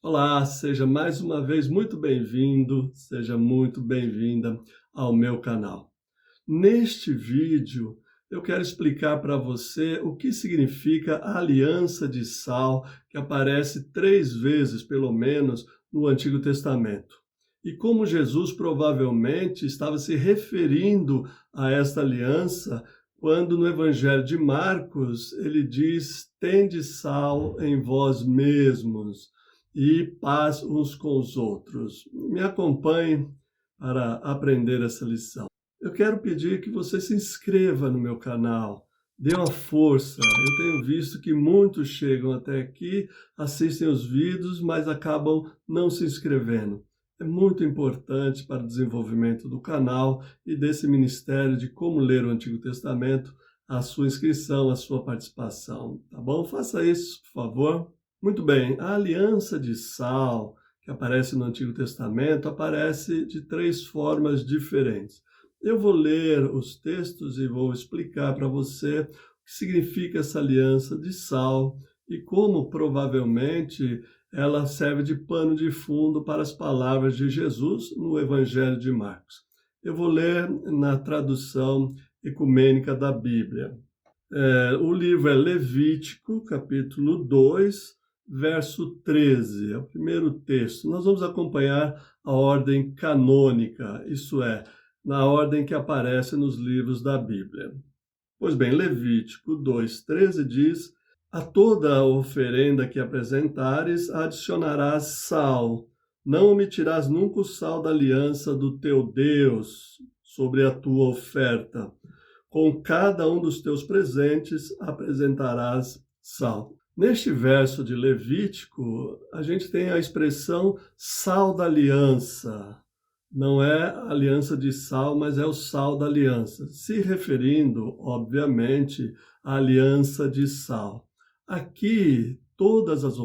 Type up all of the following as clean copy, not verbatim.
Olá, seja mais uma vez muito bem-vindo, seja muito bem-vinda ao meu canal. Neste vídeo, eu quero explicar para você o que significa a aliança de sal, que aparece 3 vezes, pelo menos, no Antigo Testamento. E como Jesus provavelmente estava se referindo a esta aliança quando no Evangelho de Marcos ele diz: "Tende sal em vós mesmos e paz uns com os outros". Me acompanhe para aprender essa lição. Eu quero pedir que você se inscreva no meu canal, dê uma força. Eu tenho visto que muitos chegam até aqui, assistem os vídeos, mas acabam não se inscrevendo. É muito importante para o desenvolvimento do canal e desse ministério de como ler o Antigo Testamento, a sua inscrição, a sua participação, tá bom? Faça isso, por favor. Muito bem, a aliança de sal que aparece no Antigo Testamento aparece de 3 formas diferentes. Eu vou ler os textos e vou explicar para você o que significa essa aliança de sal e como provavelmente ela serve de pano de fundo para as palavras de Jesus no Evangelho de Marcos. Eu vou ler na tradução ecumênica da Bíblia. O livro é Levítico, capítulo 2, verso 13. É o primeiro texto. Nós vamos acompanhar a ordem canônica, isso é, na ordem que aparece nos livros da Bíblia. Pois bem, Levítico 2:13 diz: "A toda a oferenda que apresentares adicionarás sal. Não omitirás nunca o sal da aliança do teu Deus sobre a tua oferta. Com cada um dos teus presentes apresentarás sal". Neste verso de Levítico, a gente tem a expressão sal da aliança. Não é a aliança de sal, mas é o sal da aliança, se referindo, obviamente, à aliança de sal. Aqui, todas as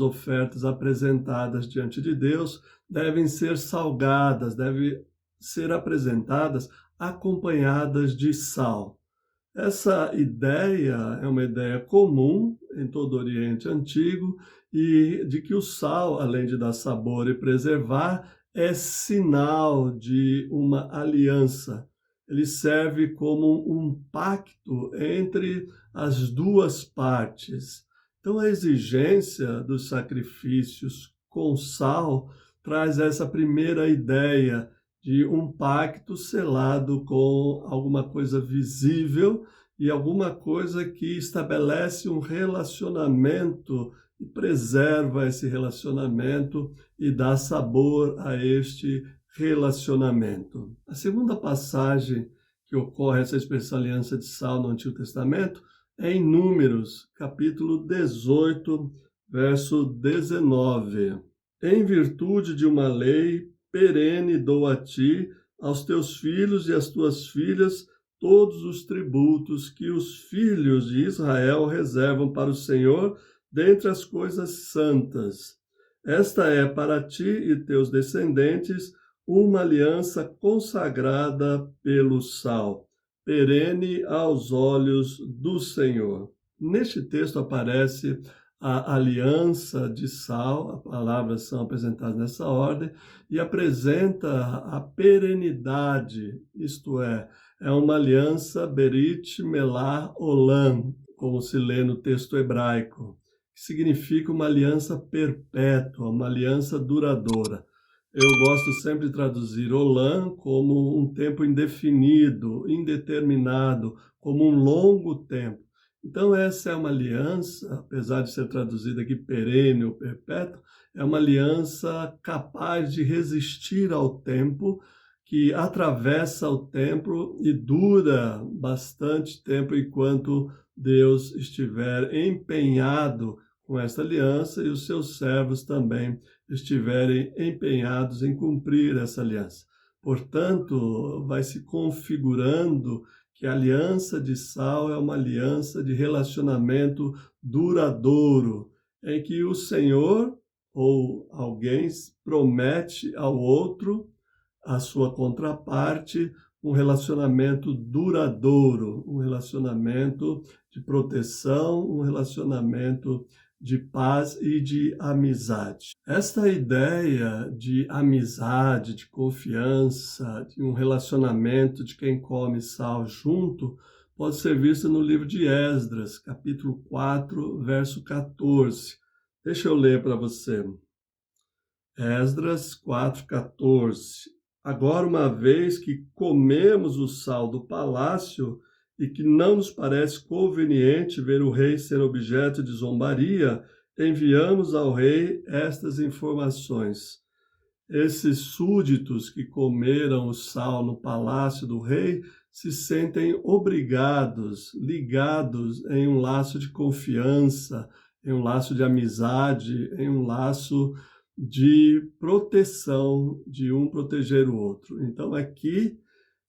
ofertas apresentadas diante de Deus devem ser salgadas, devem ser apresentadas acompanhadas de sal. Essa ideia é uma ideia comum em todo o Oriente Antigo e de que o sal, além de dar sabor e preservar, é sinal de uma aliança. Ele serve como um pacto entre as duas partes. Então, a exigência dos sacrifícios com sal traz essa primeira ideia de um pacto selado com alguma coisa visível e alguma coisa que estabelece um relacionamento e preserva esse relacionamento e dá sabor a este relacionamento. A segunda passagem que ocorre essa expressão aliança de sal no Antigo Testamento é em Números, capítulo 18, verso 19. "Em virtude de uma lei perene dou a ti, aos teus filhos e às tuas filhas, todos os tributos que os filhos de Israel reservam para o Senhor dentre as coisas santas. Esta é para ti e teus descendentes uma aliança consagrada pelo sal, perene aos olhos do Senhor." Neste texto aparece a aliança de sal, as palavras são apresentadas nessa ordem, e apresenta a perenidade, isto é uma aliança berit melar olam, como se lê no texto hebraico, que significa uma aliança perpétua, uma aliança duradoura. Eu gosto sempre de traduzir olam como um tempo indefinido, indeterminado, como um longo tempo. Então, essa é uma aliança, apesar de ser traduzida aqui perene ou perpétua, é uma aliança capaz de resistir ao tempo, que atravessa o tempo e dura bastante tempo enquanto Deus estiver empenhado com essa aliança e os seus servos também estiverem empenhados em cumprir essa aliança. Portanto, vai se configurando que a aliança de sal é uma aliança de relacionamento duradouro, em que o Senhor ou alguém promete ao outro, a sua contraparte, um relacionamento duradouro, um relacionamento de proteção, um relacionamento de paz e de amizade. Esta ideia de amizade, de confiança, de um relacionamento de quem come sal junto, pode ser vista no livro de Esdras, capítulo 4, verso 14. Deixa eu ler para você. Esdras 4:14. Agora, uma vez que comemos o sal do palácio e que não nos parece conveniente ver o rei ser objeto de zombaria, enviamos ao rei estas informações. Esses súditos que comeram o sal no palácio do rei se sentem obrigados, ligados em um laço de confiança, em um laço de amizade, em um laço de proteção, de um proteger o outro. Então, aqui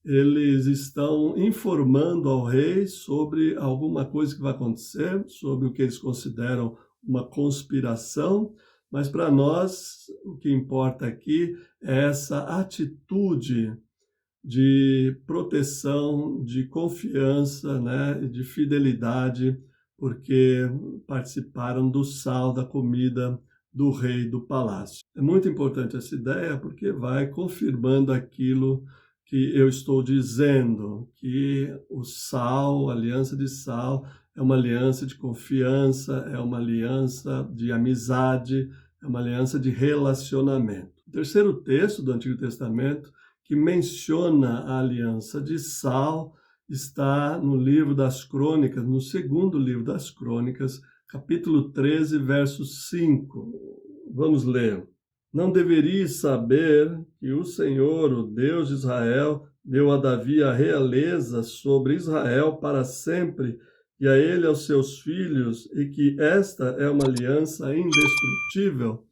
eles estão informando ao rei sobre alguma coisa que vai acontecer, sobre o que eles consideram uma conspiração, mas para nós o que importa aqui é essa atitude de proteção, de confiança, né, de fidelidade, porque participaram do sal da comida do rei do palácio. É muito importante essa ideia porque vai confirmando aquilo que eu estou dizendo, que o sal, a aliança de sal, é uma aliança de confiança, é uma aliança de amizade, é uma aliança de relacionamento. O terceiro texto do Antigo Testamento que menciona a aliança de sal está no livro das Crônicas, no segundo livro das Crônicas, capítulo 13, verso 5. Vamos ler. Não deverias saber que o Senhor, o Deus de Israel, deu a Davi a realeza sobre Israel para sempre, e a ele e aos seus filhos, e que esta é uma aliança indestrutível?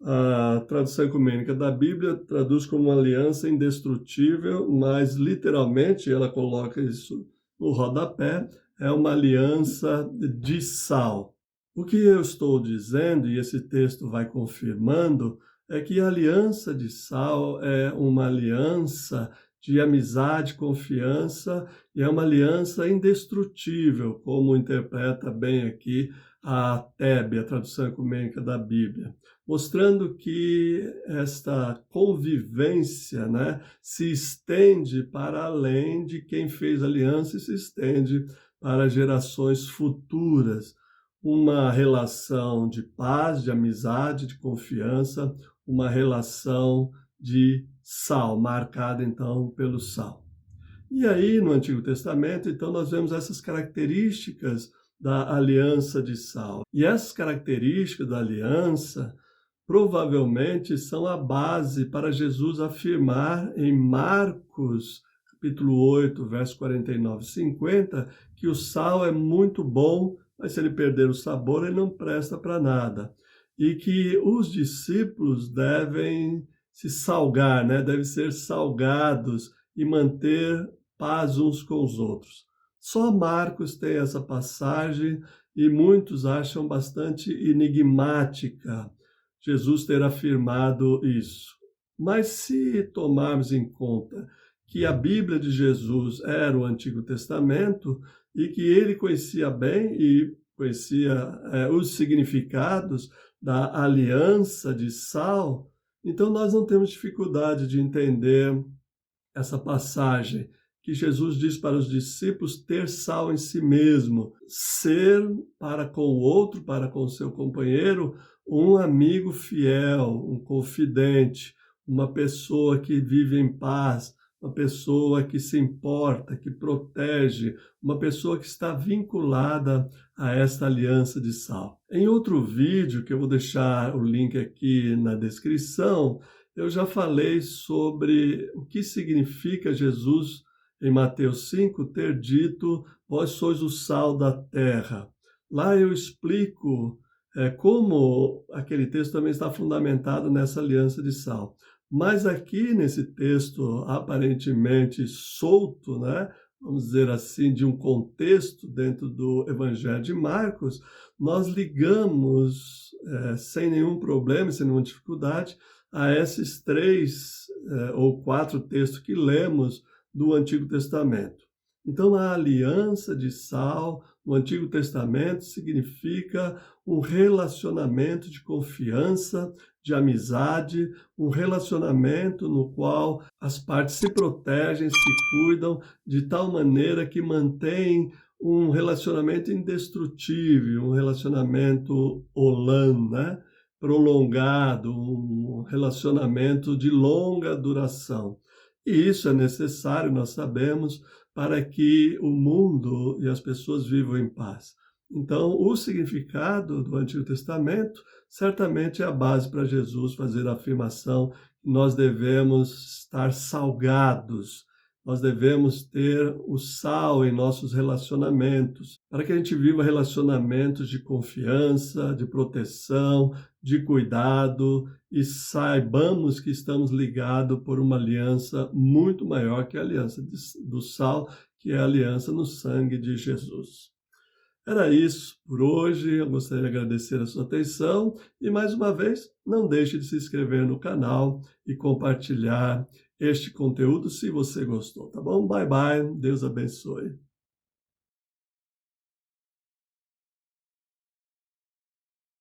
A tradução ecumênica da Bíblia traduz como uma aliança indestrutível, mas literalmente ela coloca isso no rodapé, é uma aliança de sal. O que eu estou dizendo, e esse texto vai confirmando, é que a aliança de sal é uma aliança de amizade, confiança, e é uma aliança indestrutível, como interpreta bem aqui a TEB, a tradução ecumênica da Bíblia, mostrando que esta convivência, né, se estende para além de quem fez aliança e se estende para gerações futuras. Uma relação de paz, de amizade, de confiança, uma relação de sal, marcada então pelo sal. E aí, no Antigo Testamento, então, nós vemos essas características da aliança de sal. E essas características da aliança provavelmente são a base para Jesus afirmar em Marcos, capítulo 8, verso 49 e 50, que o sal é muito bom, mas se ele perder o sabor, ele não presta para nada. E que os discípulos devem se salgar, né? Devem ser salgados e manter paz uns com os outros. Só Marcos tem essa passagem e muitos acham bastante enigmática Jesus ter afirmado isso. Mas se tomarmos em conta que a Bíblia de Jesus era o Antigo Testamento e que ele conhecia bem e conhecia os significados da aliança de sal, então nós não temos dificuldade de entender essa passagem que Jesus diz para os discípulos ter sal em si mesmo, ser para com o outro, para com o seu companheiro, um amigo fiel, um confidente, uma pessoa que vive em paz, uma pessoa que se importa, que protege, uma pessoa que está vinculada a esta aliança de sal. Em outro vídeo, que eu vou deixar o link aqui na descrição, eu já falei sobre o que significa Jesus, em Mateus 5, ter dito, vós sois o sal da terra. Lá eu explico como aquele texto também está fundamentado nessa aliança de sal. Mas aqui nesse texto aparentemente solto, né, vamos dizer assim, de um contexto dentro do Evangelho de Marcos, nós ligamos sem nenhum problema, sem nenhuma dificuldade, a esses 3 ou 4 textos que lemos do Antigo Testamento. Então, a aliança de sal No Antigo Testamento significa um relacionamento de confiança, de amizade, um relacionamento no qual as partes se protegem, se cuidam, de tal maneira que mantém um relacionamento indestrutível, um relacionamento holã, né? Prolongado, um relacionamento de longa duração. E isso é necessário, nós sabemos, para que o mundo e as pessoas vivam em paz. Então, o significado do Antigo Testamento certamente é a base para Jesus fazer a afirmação que nós devemos estar salgados, nós devemos ter o sal em nossos relacionamentos, para que a gente viva relacionamentos de confiança, de proteção, de cuidado e saibamos que estamos ligados por uma aliança muito maior que a aliança do sal, que é a aliança no sangue de Jesus. Era isso por hoje, eu gostaria de agradecer a sua atenção e, mais uma vez, não deixe de se inscrever no canal e compartilhar este conteúdo se você gostou, tá bom? Bye, bye, Deus abençoe.